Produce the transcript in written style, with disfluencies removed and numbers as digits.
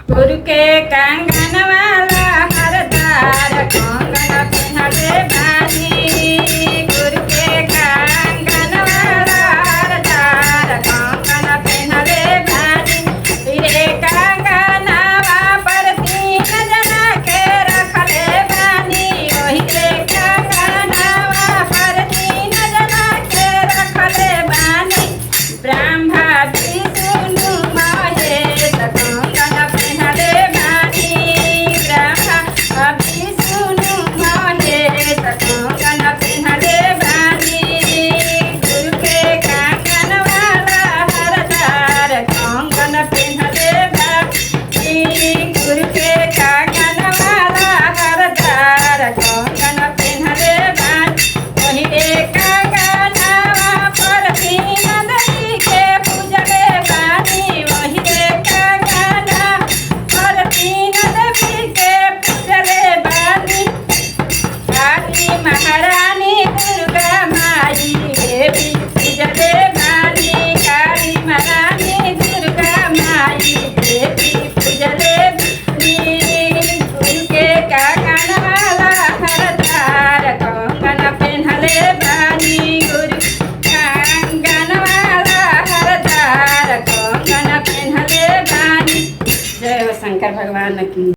गुरु के कंगन वाला हरदार कंगन पहनले बानी। गुरु के कंगन वाला हरदार कंगन पहनले बानी। रे कंगनवा पर 3 जना के रखले बानी। ओही रे कंगनवा पर 3 जना के रखले बानी। ब्रह्मा विष्णु महेश कंगन पहनले बानी। ब्रह्मा विष्णु महेश कंगन पहनले बानी। गुरु के कंगन वाला हरदार कंगन पहनले बानी। गुरु के कंगन वाला हरदार कंगन पहनले बानी। वही एक कंगनवा पर 3 नदी के पूजले बानी। वही एक कंगनवा पर 3 देवी के पूजले बानी। काली महारानी दुर्गा माई के भी पूजले बानी। काली महारानी दुर्गा माई के भी पूजले बानी। गुरु के कंगन वाला हरदार कंगन पहनले बानी। गुरु कंगन वाला हरदार कंगन पहनले बानी। जय हो शंकर भगवान की।